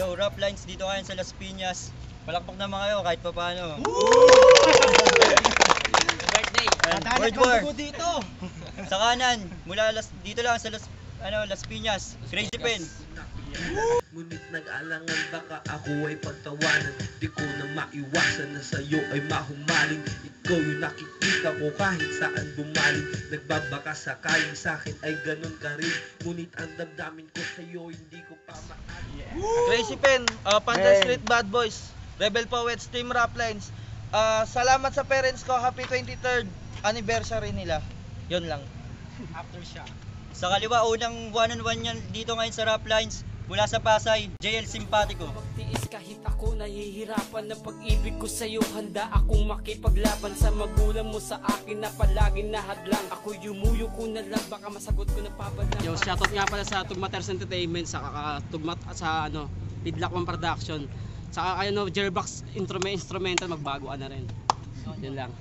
Yo, Rap Lines dito ngayon sa Las Piñas. Palakpak naman kayo kahit pa paano. Birthday! Word war! Sa kanan, mula dito lang sa Las Piñas, Crazy Pen. Ngunit nag-alangan baka ako ay pagtawanan. Di ko na maiwasan na sa'yo ay mahumaling. Ikaw yung nakikita ko kahit saan bumaling. Nagbabaka sakaling sa'kin ay ganun ka rin. Ngunit ang damdamin ko sa'yo hindi ko pa maaari. Crazy Pen, Pandan Street Bad Boys, Rebel Poets, Team Rap Lines. Salamat sa parents ko, happy 23rd anniversary nila. Yun lang. Aftershock. Sa kaliwa, unang one-on-one yan dito ngayon sa Rap Lines. Mula sa Pasay, JL Simpatico. Magtiis kahit ako nahihirapan ng pag-ibig ko sa'yo. Handa akong makipaglaban sa magulang mo sa akin na palaging nahadlang. Ako yumuyo ko na lang, baka masagot ko na pabalang. Yo, shoutout nga pala sa Tugmaters Entertainment, sa Tugmat sa Pidlakman Production. Saka Jerbox Instrumental, magbago ka na rin. Yun lang.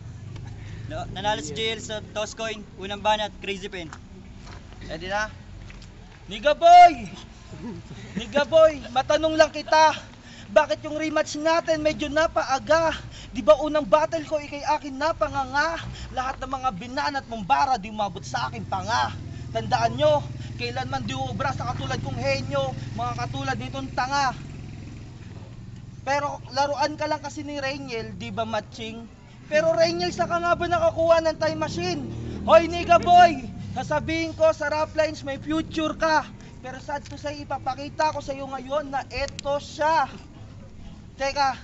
Nanalo si JL sa Toscoin, unang banat, Crazy Pen. Ready na? Niga boy! Niga boy, matanong lang kita. Bakit yung rematch natin medyo napaaga? Di ba unang battle ko ikay akin napanganga? Lahat ng mga binanat mong bara di umabot sa akin panga. Tandaan nyo, kailanman di uubra sa katulad kong henyo, mga katulad nitong tanga. Pero laruan ka lang kasi ni Rainiel, di ba matching? Pero Rainiel, saka nga ba nakakuha ng time machine? Hoy Niga boy, sasabihin ko sa Rap Lines may future ka. Pero sad to say, ipapakita ko sa iyo ngayon na eto siya. Teka,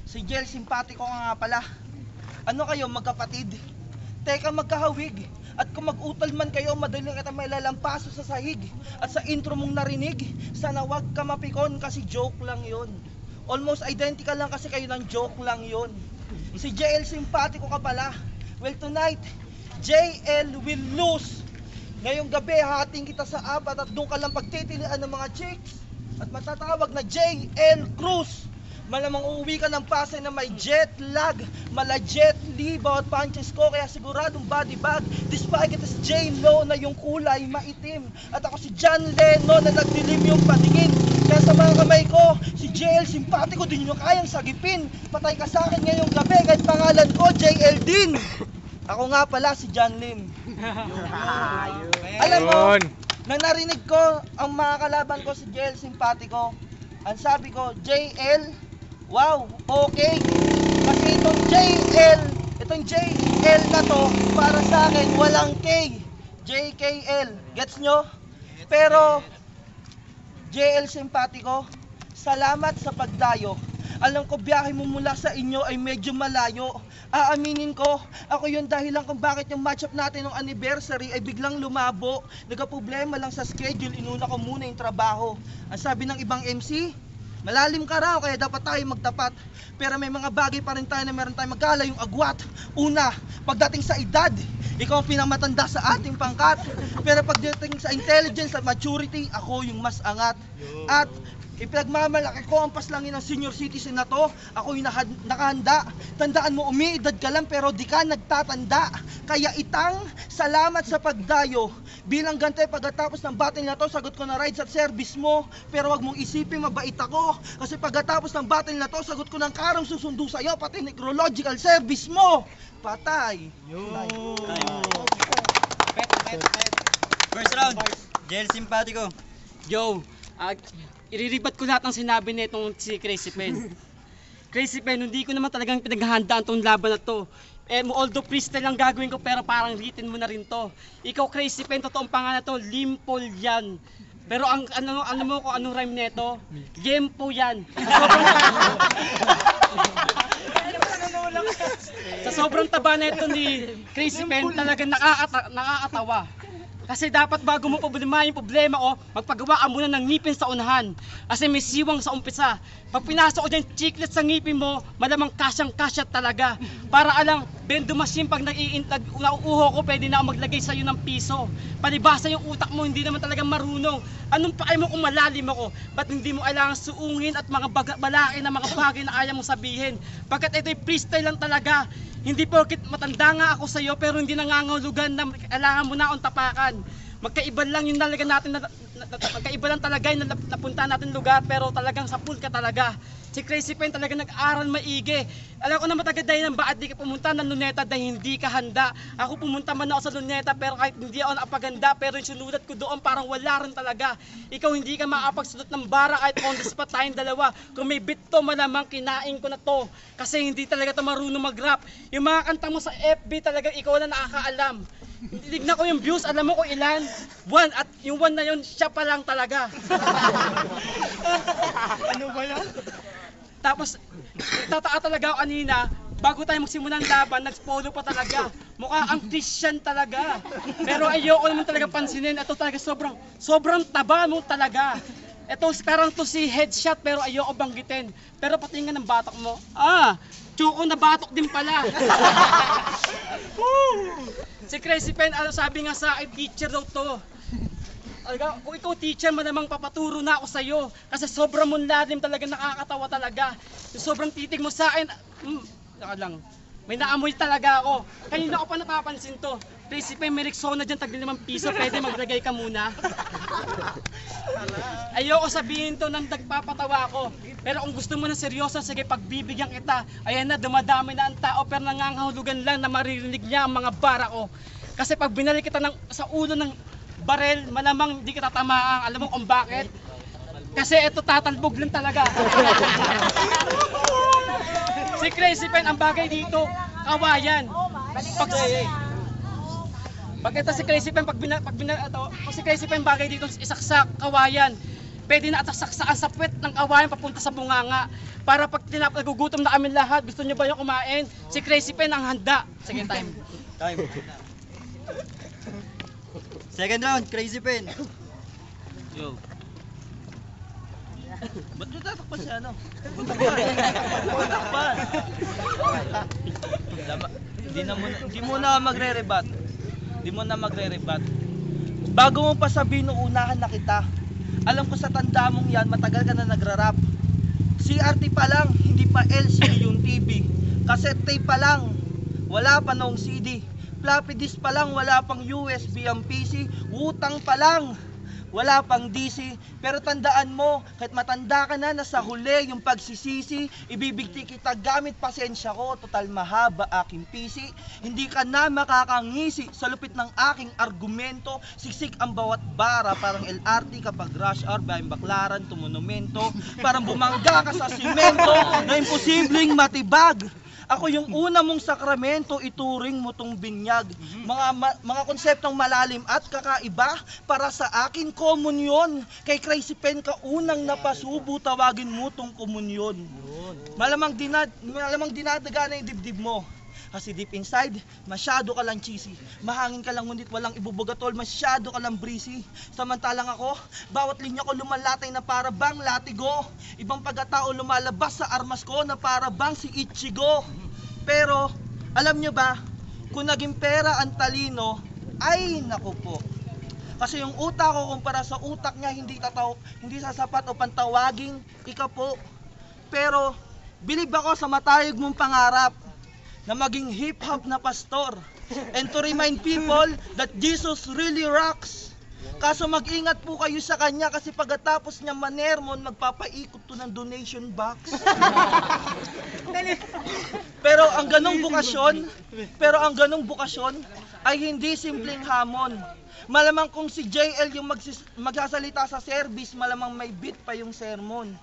si JL Simpatico nga pala. Ano kayo, magkapatid? Teka, magkahawig. At kung mag-utal man kayo, madaling kita may lalampaso sa sahig. At sa intro mong narinig, sana wag ka mapikon kasi joke lang yon. Almost identical lang kasi kayo ng joke lang yon. Si JL Simpatico ka pala. Well, tonight, JL will lose. Ngayong gabi, hating kita sa apat at doon ka lang pagtitilian ng mga chicks. At matatawag na JL Cruz. Malamang uuwi ka ng Pasay na may jet lag. Mala jet lee, bawat punches ko, kaya siguradong body bag. Despite it is J-Lo na yung kulay maitim. At ako si John Lennon na nagdilim yung patingin. Kaya sa mga kamay ko, si JL Simpatico din nyo kayang sagipin. Patay ka sa akin ngayong gabi kahit pangalan ko JL din. Ako nga pala si John Lim. Alam mo, nang narinig ko ang mga kalaban ko si JL Simpatico, ang sabi ko, JL, wow, okay. Kasi itong JL na to, para sa akin, walang K. JKL, gets nyo? Pero, JL Simpatico, salamat sa pagdayo. Alam ko biyahe mo mula sa inyo ay medyo malayo. Aaminin ko, ako yung dahilan kung bakit yung matchup natin ng anniversary ay biglang lumabo. Nagka-problema lang sa schedule, inuna ko muna yung trabaho. Ang sabi ng ibang MC, malalim ka raw kaya dapat tayo magtapat. Pero may mga bagay pa rin tayo na meron tayong magkala yung agwat. Una, pagdating sa edad, ikaw ang pinamatanda sa ating pangkat. Pero pagdating sa intelligence at maturity, ako yung mas angat. At ipinagmamalaki ko ang paslangin ng senior citizen na to. Ako yung nakahanda. Tandaan mo, umiidad ka lang pero di ka nagtatanda. Kaya itang, salamat sa pagdayo. Bilang gante pagkatapos ng battle na to, sagot ko na rides at service mo. Pero wag mong isipin mabait ako. Kasi pagkatapos ng battle na to, sagot ko ng karong susundo sa'yo, pati necrological service mo. Patay. First round, JL Simpatico. Yo, iriribat ko lahat ng sinabi nitong si Crazy Pen. Crazy Pen, hindi ko naman talagang pinaghahandaan tong laban na to. Although freestyle lang gagawin ko, pero parang written mo na rin to. Ikaw Crazy Pen, totoong pangalan to, Limpol yan. Pero ano mo kung anong rhyme nito? Yempo yan. Sa sobrang taba na ito ni Crazy Pen, talagang nakakatawa. Kasi dapat bago mo problema yung problema ko, magpagawa ka muna ng ngipin sa unahan. Kasi may siwang sa umpisa. Pag pinasok ko dyan chiclet sa ngipin mo, malamang kasyang-kasya talaga. Para alang, bendo machine pag nauuho ko, pwede na ako maglagay sa'yo ng piso. Palibasa yung utak mo, hindi naman talaga marunong. Anong pakay mo kung malalim ako? Ba't hindi mo kailangan suungin at mga balaki na mga bagay na ayaw mo sabihin? Pagkat ito'y freestyle lang talaga. Hindi porket matanda nga ako sa'yo pero hindi nangangahulugan na kailangan mo na akong tapakan. Magkaiba lang yung nalaga natin magkaiba lang talaga yung napunta natin lugar pero talagang sa pool ka talaga. Si Crazy Pen talaga nag-aral maigi. Alam ko na matagal dahil ng bakit di ka pumunta ng Luneta dahil hindi ka handa. Ako pumunta man ako sa Luneta pero kahit hindi ako nakapaganda pero yung sinulat ko doon parang wala rin talaga. Ikaw hindi ka makapagsulat ng bara kahit on the spot tayong dalawa. Kung may beat to malamang kinain ko na to. Kasi hindi talaga to marunong mag-rap. Yung mga kanta mo sa FB talaga ikaw na nakakaalam. Tignan ko yung views, alam mo ko ilan? 1 at yung 1 na yun, siya pa lang talaga. Ano ba yan? Tapos, tataka talaga ako kanina, bago tayo magsimulan ng laban, nag-follow pa talaga. Mukha ang Christian talaga. Pero ayoko naman talaga pansinin, ito talaga sobrang taba mo talaga. Ito parang to si headshot pero ayoko banggitin. Pero patingin ng batok mo, Choco na batok din pala. Si Crazy Pen, sabi nga sa akin, teacher daw to. Kung ikaw teacher, malamang papaturo na ako sa'yo. Kasi sobrang munlalim talaga, nakakatawa talaga. Yung sobrang titig mo sa akin, saka lang, may naamoy talaga ako. Kanina ko pa napapansin to. Crazy Pen, may Rexona dyan, tagli 5 piso, pwede maglagay ka muna. Ayoko sabihin to nang nagpapatawa ako. Pero kung gusto mo na seryoso, sige pagbibigyan kita. Ayan na, dumadami na ang tao pero nangangahulugan lang na maririnig niya ang mga bara ko. Kasi pag binalik kita sa ulo ng barel, malamang di kita tamaan. Alam mo kung bakit? Kasi ito tatalbog lang talaga. Si Crazy Pen, ang bagay dito, kawayan. Pag ito si Crazy Pen, pag si Crazy Pen bagay dito, isaksak, kawayan. Pwede na atasaksakan sa puwet ng kawayan papunta sa bunganga. Para pag nagugutom na kami lahat, gusto niyo ba yung kumain? Si Crazy Pen ang handa. Sige, time. Second round, Crazy Pen. Yo. Ba't nyo tatakpan si ano? Hindi mo na magre-rebat. Bago mo pa sabihin nung unahan na kita, alam ko sa tanda mong yan, matagal ka na nagra-rap. CRT pa lang, hindi pa LCD yung TV. Cassette tape pa lang, wala pa noong CD. Floppy disk pa lang, wala pang USB ang PC. Utang pa lang, wala pang DC. Pero tandaan mo, kahit matanda ka na, nasa huli yung pagsisisi. Ibibigti kita gamit pasensya ko, total mahaba aking PC. Hindi ka na makakangisi sa lupit ng aking argumento. Siksik ang bawat bara, parang LRT kapag rush hour, bayang baklaran, tumonumento. Parang bumangga ka sa simento na imposibleng matibag. Ako yung una mong sakramento, ituring mo tong binyag. Mga konseptong malalim at kakaiba para sa akin komunyon. Kay Crazy Pen ka unang napasubo, tawagin mo tong komunyon. Malamang dinadaga na yung dibdib mo. Kasi deep inside, masyado ka lang cheesy. Mahangin ka lang ngunit walang ibubugatol, masyado ka lang breezy. Samantalang ako, bawat linya ko lumalatay na para bang latigo. Ibang pagkatao lumalabas sa armas ko na para bang si Ichigo. Pero, alam nyo ba, kung naging pera ang talino, ay naku po. Kasi yung utak ko kumpara sa utak niya hindi sasapat o pantawaging ikapo. Pero, bilib ako sa matayog mong pangarap na maging hip-hop na pastor and to remind people that Jesus really rocks. Kaso mag-ingat po kayo sa kanya kasi pagkatapos niya manermon, magpapaikot to ng donation box. Pero ang ganong bukasyon ay hindi simpleng hamon. Malamang kung si JL yung magsasalita sa service, malamang may beat pa yung sermon.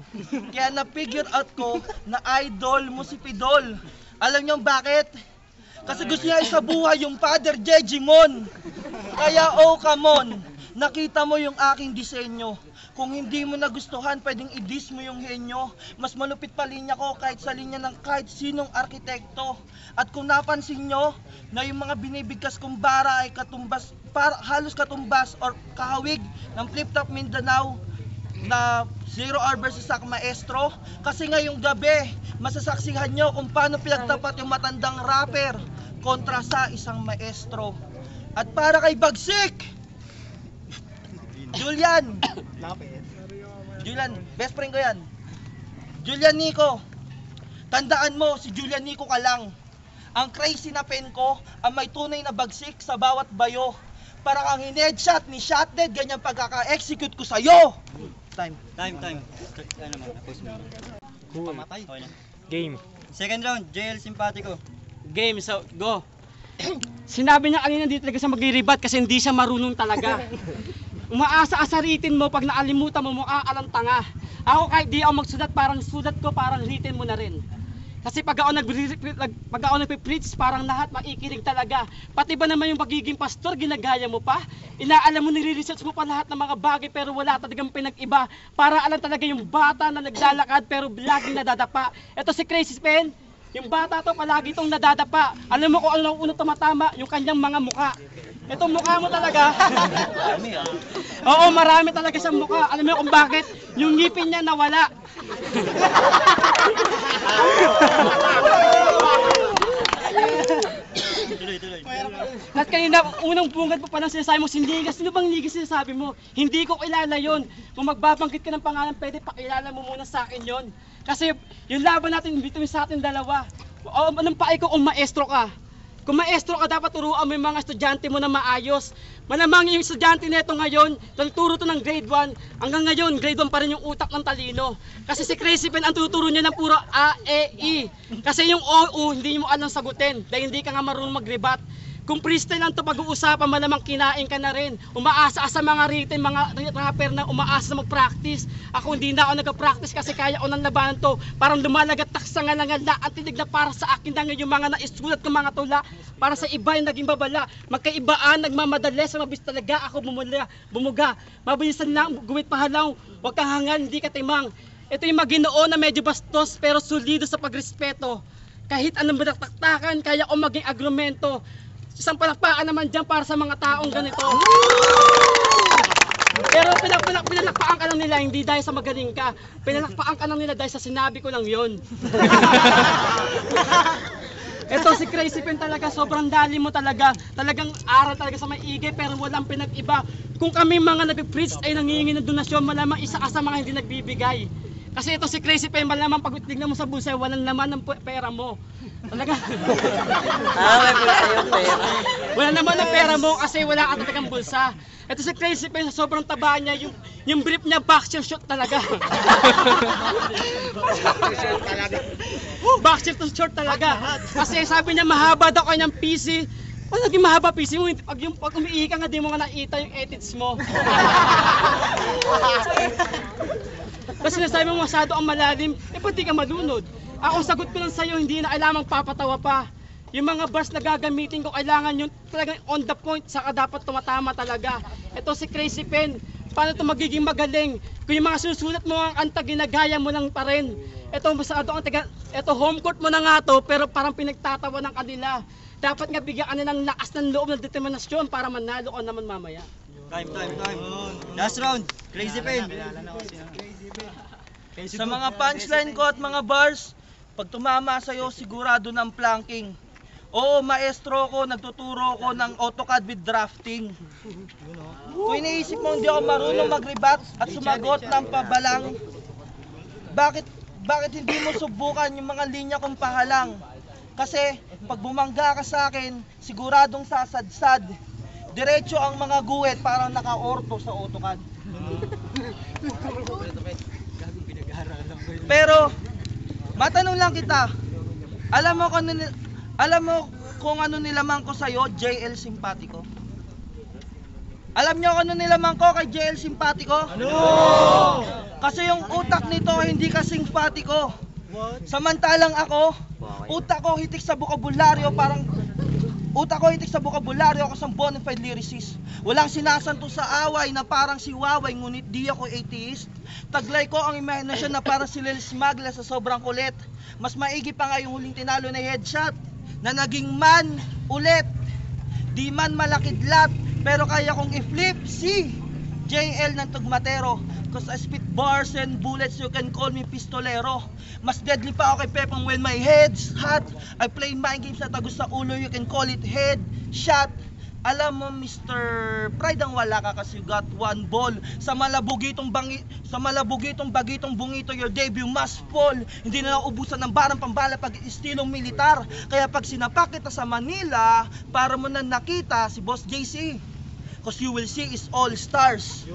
Kaya na-figure out ko na idol mo si Pidol. Alam niyo bakit? Kasi gusto niya isabuhay yung Father Jejimon. Kaya come on, nakita mo yung aking disenyo. Kung hindi mo nagustuhan, pwedeng i-diss mo yung henyo. Mas malupit pa linya ko kahit sa linya ng kahit sinong arkitekto. At kung napansin nyo, na yung mga binibigkas kong bara ay katumbas, halos katumbas or kahawig ng Flip Top Mindanao na 0R versus Sak Maestro. Kasi ngayong gabi, masasaksihan nyo kung paano pinagtapat yung matandang rapper kontra sa isang maestro. At para kay Bagsik, Julian, best friend ko yan. Julian Nico, tandaan mo, si Julian Nico ka lang. Ang crazy na pen ko, ang may tunay na bagsik sa bawat bayo. Para kang headshot ni Shotdead, ganyan pagkaka-execute ko sa'yo. Time. Ano mo, na-post mo. Pamatay. Okay na. Game. Second round, JL Simpatico. Game, so go. Sinabi niya kanina hindi talaga siya magre-rebat kasi hindi siya marunong talaga. Umaasa-asaritin mo pag naalimutan mo alang tanga. Ako kahit di ako magsulat, parang sulat ko, parang written mo na rin. Kasi pag ako nagpe-preach, parang lahat makikinig talaga. Pati ba naman yung pagiging pastor, ginagaya mo pa? Inaalam mo, nire-research mo pa lahat ng mga bagay pero wala talagang pinag-iba. Para alam talaga yung bata na naglalakad pero laging nadadapa. Ito si Crazy Pen, yung bata to palagi itong nadadapa. Alam mo kung ano ang unang tumatama? Yung kanyang mga mukha. Itong mukha mo talaga. Oo, marami talaga siyang mukha. Alam mo kung bakit? Yung ngipin niya nawala. Tuloy. At kanina, unang bungad mo pa lang sinasabi mo, Sindigas. Sino bang Ligas sinasabi mo? Hindi ko kilala yon. Kung magbabanggit ka ng pangalan, pwede pakilala mo muna sa akin yon. Kasi yung laban natin, between sa atin dalawa. O, anong paay ko kung maestro ka? Kung maestro ka, dapat turuan mo yung mga estudyante mo na maayos. Malamang yung estudyante nito ngayon, nagturo to ng grade 1, hanggang ngayon, grade 1 pa rin yung utak ng talino. Kasi si Crazy Pen, ang tuturo niya ng puro A, E, I. Kasi yung O, U, hindi mo alam sagutin, dahil hindi ka nga marunong mag-rebat. Kung freestyle lang ito pag-uusapan, malamang kinain ka na rin. Umaasa sa mga written, mga rapper na umaasa na mag-practice. Ako hindi na ako nag-practice kasi kaya ko nang labanan to. Parang lumalagatak sa ngalangala at tinig na para sa akin na yung mga naisulat ng mga tula. Para sa iba yung naging babala. Magkaibaan, nagmamadali sa mabis talaga ako bumuga. Mabilisan lang, guwit pahalaw. Huwag kang hangal, hindi ka timang. Ito yung Maginoo na medyo bastos pero solido sa pagrespeto. Kahit anong binataktakan, kaya ko maging agrumento. Isang palakpakan naman dyan para sa mga taong ganito. Pero pinalakpakan ka lang nila, hindi dahil sa magaling ka. Pinalakpakan ka lang nila dahil sa sinabi ko lang yon. Ito si Crazy Pen talaga, sobrang dali mo talaga. Talagang aral talaga sa maigay pero walang pinag-iba. Kung kami mga nag-preach ay nangihingi ng donasyon, malamang isa ka sa mga hindi nagbibigay. Kasi ito si Crazy Pen, malamang pag tignan mo sa bulsa, walang laman ng pera mo. Talaga. May bulsa yung pera. Wala naman ang pera mo kasi wala ka talagang bulsa. Ito si Crazy Pen, sa sobrang taba niya, yung brief niya, boxer shot talaga. Boxer to short talaga. Kasi sabi niya mahaba daw kanyang PC. Pag naging mahaba PC mo, pag umiihi ka nga, di mo nga nakita yung edits mo. Kasi sinasabi mo masyado ang malalim, pati ka malunod. Ako sagot ko lang sa'yo, hindi na kailangang papatawa pa. Yung mga bars na gagamitin ko, kailangan yung talagang on the point, saka dapat tumatama talaga. Ito si Crazy Pen, paano ito magiging magaling? Kung yung mga susulat mo ang kanta, ginagaya mo lang pa rin. Ito masyado ang ito home court mo na nga to, pero parang pinagtatawa ng kanila. Dapat nga bigyan ka ng lakas ng loob ng determinasyon para manalo ka naman mamaya. Time. Last round, Crazy Pen. Sa mga punchline ko at mga bars, pag tumama sa'yo, sigurado ng planking. Oo, maestro ko, nagtuturo ko ng AutoCAD with drafting. Kung iniisip mo hindi ako marunong mag-rebat at sumagot ng pabalang, bakit hindi mo subukan yung mga linya kong pahalang? Kasi pag bumangga ka sa akin, siguradong sasadsad. Diretso ang mga guwit parang naka-orto sa AutoCAD. Pero matanong lang kita, alam mo kung ano nilamang ko sa'yo, JL Simpatico? Alam nyo kung ano nilamang ko kay JL Simpatico? Ano? Kasi yung utak nito hindi kasing simpatiko. Samantalang ako, utak ko hitik sa bokabularyo, parang Utak ko itik sa bokabularyo, ako sa bonafide lyricist. Walang sinasanto sa away na parang si Waway, ngunit di ako atheist. Taglay ko ang imahinasyon na parang si Lil Smagla sa sobrang kulit. Mas maigi pa nga yung huling tinalo na headshot na naging man ulit. Di man malakidlat, pero kaya kong i-flip si JL ng Tugmatero. Cause I spit bars and bullets, you can call me pistolero. Mas deadly pa ako kay Pepang when my head's hot. I play mind games na tagos sa ulo, you can call it head shot. Alam mo Mr. Pride ang wala ka kasi you got one ball. Sa malabugitong bagitong bungito, your debut must fall. Hindi na lang ubusan ng barang pambala pag istilong militar. Kaya pag sinapak kita sa Manila, para mo na nakita si Boss JC. Cause you will see is all stars.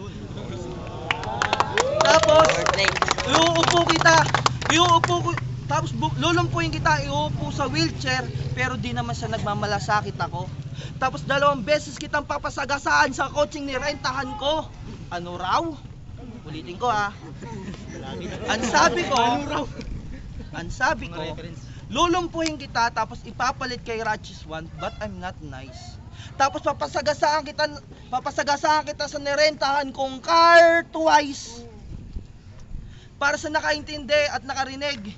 Tapos, tapos lulumpuin kita, iuupo sa wheelchair, pero di naman siya nagmamalasakit ako. Tapos 2 beses kitang papasagasaan sa coaching ni rentahan ko. Ano raw? Ulitin ko ha. Ang sabi ko, lulumpuhin kita tapos ipapalit kay Ratchis 1, but I'm not nice. Tapos papasagasaan kita sa nirentahan kong car twice. Para sa nakaintindi at nakarinig,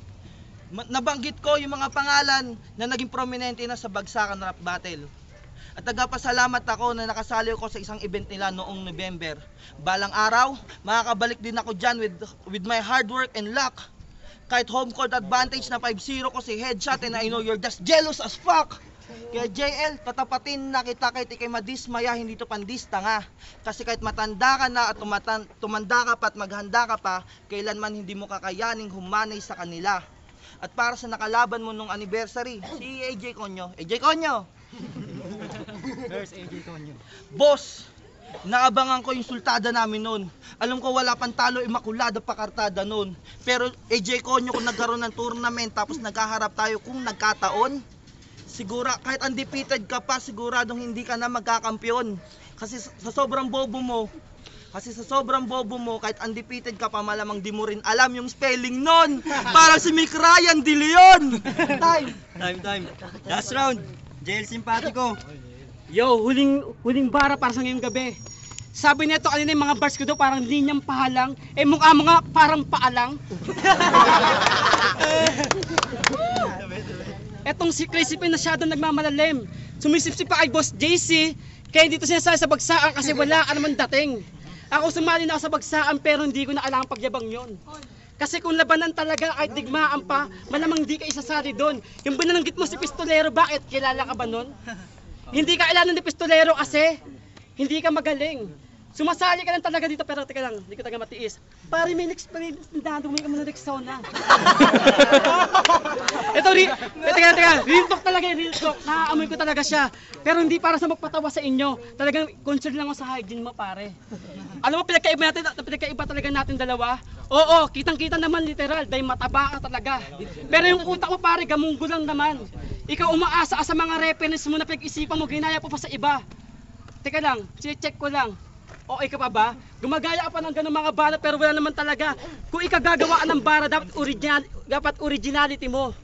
nabanggit ko yung mga pangalan na naging prominente na sa Bagsakan Rap Battle. At nagpasalamat ako na nakasali ko sa isang event nila noong November. Balang araw, makakabalik din ako dyan with my hard work and luck. Kahit home court advantage na 5-0 ko si headshot, and I know you're just jealous as fuck. Kaya JL, tatapatin na kita kahit ikay madismaya, hindi to pandista nga. Kasi kahit matanda ka na at tumanda ka pa at maghanda ka pa, kailanman hindi mo kakayaning humanay sa kanila. At para sa nakalaban mo nung anniversary, si AJ Conyo. AJ Conyo! Where's AJ Conyo? Boss, naabangan ko yung sultada namin noon. Alam ko wala pang talo, imakulada pa kartada noon. Pero AJ Conyo, kung nagkaroon ng tournament tapos nagkaharap tayo kung nagkataon, siguro kahit undefeated ka pa, siguradong hindi ka na magkakampyon. Kasi sa sobrang bobo mo, kahit undefeated ka pa, malamang di mo rin alam yung spelling nun. Parang si Mick Ryan De Leon. Time. Last round. JL Simpatico. Yo, huling bara para sa ngayong gabi. Sabi nito kanina yung mga bars ko daw parang linyang pahalang. Mukha mo nga parang paalang. Etong si Crazy Pen masyadong nagmamalalim. Sumisipsip pa kay Boss JC. Kaya dito sinasabi sa Bagsakan kasi wala ka naman dating. Ako sumali na ako sa Bagsakan pero hindi ko na kailangan pagyabang yon. Kasi kung labanan talaga kahit digmaan pa, malamang di ka isasali doon. Yung binananggit mo si Pistolero, bakit? Kilala ka ba nun? Hindi ka kailangan ni Pistolero kasi hindi ka magaling. Sumasali ka lang talaga dito, pero teka lang, hindi ko talaga matiis. Pare, may next dumi ka muna next sound na. Ito, teka, real talk talaga, real talk. Naaamoy ko talaga siya. Pero hindi para sa magpatawa sa inyo. Talagang concern lang ako sa hygiene mo, pare. Alam mo, pinagkaiba talaga natin dalawa. Oo, kitang-kita naman literal, dahil mataba ka talaga. Pero yung utak mo, pare, gamunggo lang naman. Ikaw umaasa sa mga reference mo na pinag-isipan mo, ginaya pa sa iba. Teka lang, check ko lang. Okay ka pa ba? Gumagaya ka pa ng ganun mga bala pero wala naman talaga. Kung ikagagawaan ng bara, dapat originality mo.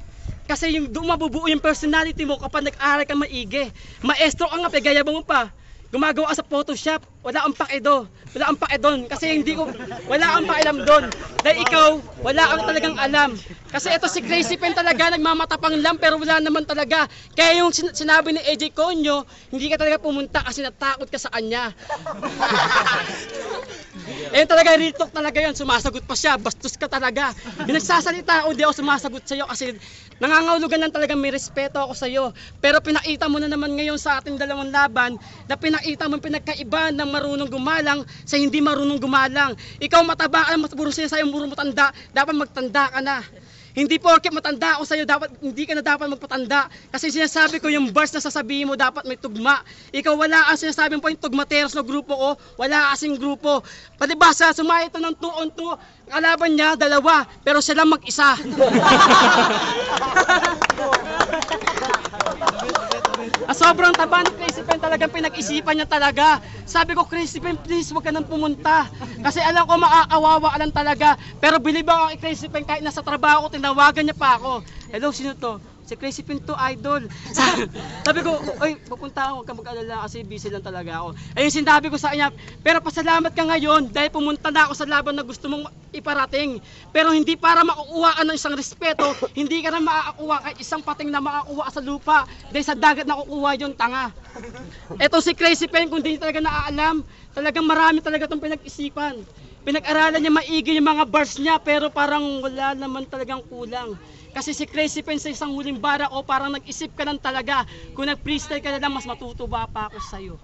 Kasi yung doon mabubuo yung personality mo kapag nag-aaral ka maigi. Maestro ka nga, pagayabang mo pa. Gumagawa ka sa Photoshop, wala kang pake doon. Kasi wala kang pakialam doon. Dahil ikaw, wala kang talagang alam. Kasi ito si Crazy Pen talaga, nagmamatapang lang pero wala naman talaga. Kaya yung sinabi ni AJ Conyo, hindi ka talaga pumunta kasi natakot ka sa kanya. Talaga, real talk talaga yun. Sumasagot pa siya, bastos ka talaga. Yung nagsasalita ako, hindi ako sumasagot sa'yo kasi nangangahulugan lang talaga may respeto ako sa'yo. Pero pinakita mo na naman ngayon sa ating dalawang laban na pinakita mo yung pinagkaiba ng marunong gumalang sa hindi marunong gumalang. Ikaw mataba ka, puro siya sa'yo, puro matanda, dapat magtanda ka na. Hindi porket matanda ako sa'yo, hindi ka na dapat magpatanda. Kasi sinasabi ko yung bars na sasabihin mo dapat may tugma. Ikaw wala kang sinasabi mo yung tugmateros na grupo ko, wala kasing grupo. Palibasa, sumaya ito ng 2 on 2, kalaban niya, 2, pero siya lang mag-isa. Sobrang taba ni Crazy Pen, talagang pinag-isipan niya talaga. Sabi ko, Crazy Pen, please huwag ka nang pumunta. Kasi alam ko maaawawa ka lang talaga. Pero believe ako kay Crazy Pen, kahit nasa trabaho ko, tinawagan niya pa ako. Hello, sino to? Si Crazy Pen to, idol. Sabi ko, oy, pupunta ako, huwag kang mag-alala kasi busy lang talaga ako. Ayun sinabi ko sa kanya, pero pasalamat ka ngayon dahil pumunta na ako sa laban na gusto mong iparating. Pero hindi para makukuha ka ng isang respeto, hindi ka na makakuha kahit isang pating na makakuha sa lupa. Dahil sa dagat nakukuha yun, tanga. Eto si Crazy Pen, kung di talaga naaalam, talagang marami talaga itong pinag-isipan. Pinag-aralan niya maigi yung mga bars niya pero parang wala naman talagang kulang. Kasi si Crazy Pen sa isang huling bara o parang nag-isip ka lang talaga. Kung nag-freestyle ka na lang, mas matutuwa pa ako sa'yo.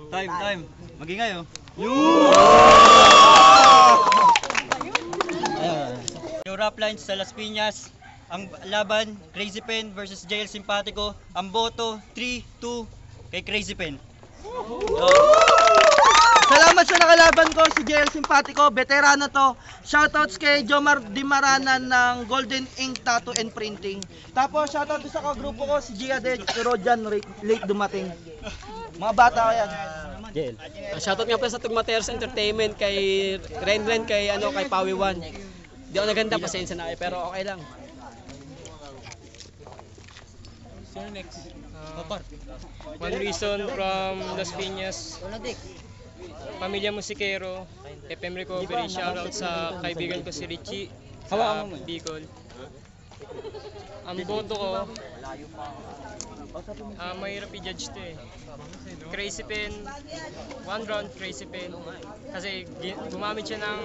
Time. Magingay oh. Yung rap lines sa Las Piñas, ang laban Crazy Pen versus JL Simpatico. Ang boto 3-2 kay Crazy Pen. Salamat sa nakalaban ko, si JL Simpatico, veterano to. Shoutouts kay Jomar Dimaranan ng Golden Ink Tattoo and Printing. Tapos shoutout sa kagrupo ko, si Gia De, si Rojan, late dumating. Mga bata ko yan. JL. Shoutout nga pala sa Tugmateros Entertainment kay Ren, kay Pawi One. Di ako naganda, pasensya na kayo, pero okay lang. Sino next? One Reason from Las Piñas. Pamilya Musikero, FM Recovery, shoutout sa kaibigan ko si Richie sa Bicol. Ang boto ko, mahirap i-judge to eh. Crazy Pen, one round Crazy Pen. Kasi gumamit siya ng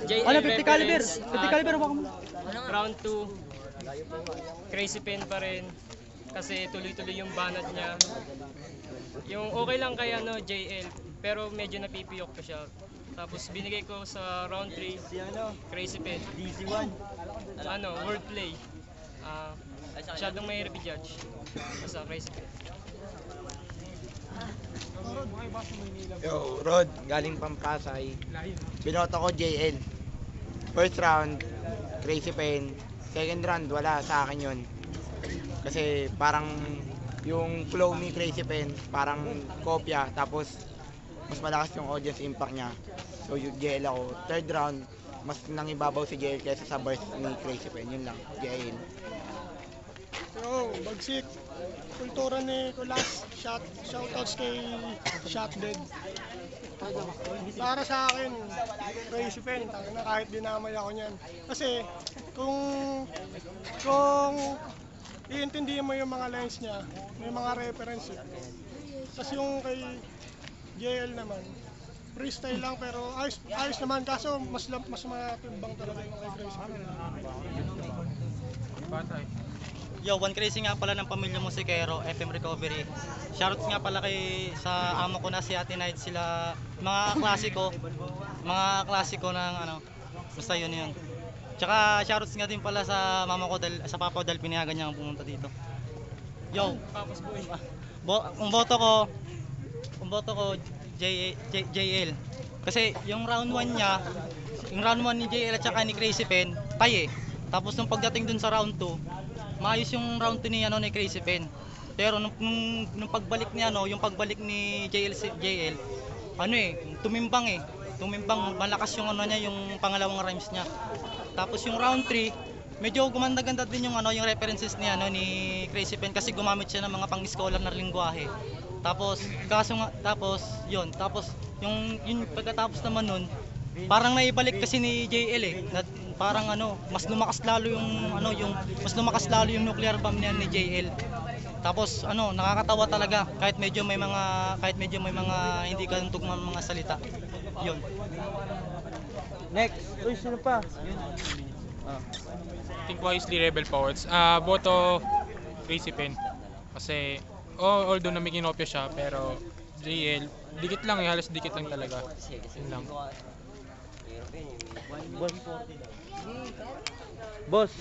JL reference. 50 caliber, Round 2, Crazy Pen pa rin. Kasi tuloy-tuloy yung banat niya. Yung okay lang kay JL, pero medyo napipiyok ko siya. Tapos binigay ko sa round 3, Crazy Pen. DC1. Wordplay. Masyadong mahirap i-judge. Basta Crazy Pen. Yo, Rod, galing Pampasay. Binoto ko JL. First round, Crazy Pen. Second round, wala sa akin yun. Kasi parang yung flow ni Crazy Pen, parang kopya. Tapos mas malakas yung audience impact niya. So yung JL ako. Third round, mas nangibabaw si JL kaysa sa burst ni Crazy Pen. Yun lang, JL. Yo, Bagsik. Kultura ni Kulas. Shoutouts kay Shot Dead. Para sa akin, Crazy Pen, kahit dinamay ako niyan. Kasi kung iintindihin mo yung mga lines niya, may mga reference eh. Tapos yung kay JL naman, freestyle lang pero ayos naman, kaso mas matimbang talaga yung kay Crazy Pen. Yo, One Crazy nga pala ng Pamilya Musikero, FM Recovery. Shoutouts nga pala sa amo ko na si Ate Night, sila mga klasiko ng basta yun. Tsaka shoutouts nga din pala sa mama ko, sa papa ko dahil pinayagan niya ang pumunta dito. Yo, ang boto ko JL. Kasi yung round 1 ni JL at saka ni Crazy Pen, tie eh. Tapos nung pagdating dun sa round 2, maayos yung round 2 ni Crazy Pen. Pero nung pagbalik ni yung pagbalik ni JL, tumimbang malakas yung yung pangalawang rhymes niya. Tapos yung round 3, medyo gumanda-ganda din yung references ni Crazy Pen kasi gumamit siya ng mga pang-scholar na lingwahe. Tapos yung pagkatapos naman nun, parang naibalik kasi ni JL na parang mas lumakas lalo yung nuclear bomb niya ni JL. Tapos nakakatawa talaga kahit medyo may mga hindi katugmang mga salita. Yun. Next, sino pa? Think wisely, Rebel Poets. Boto Crazy Pen. Kasi although na may kinopya siya, pero JL, dikit lang halos dikit lang talaga. Yun lang. Boss.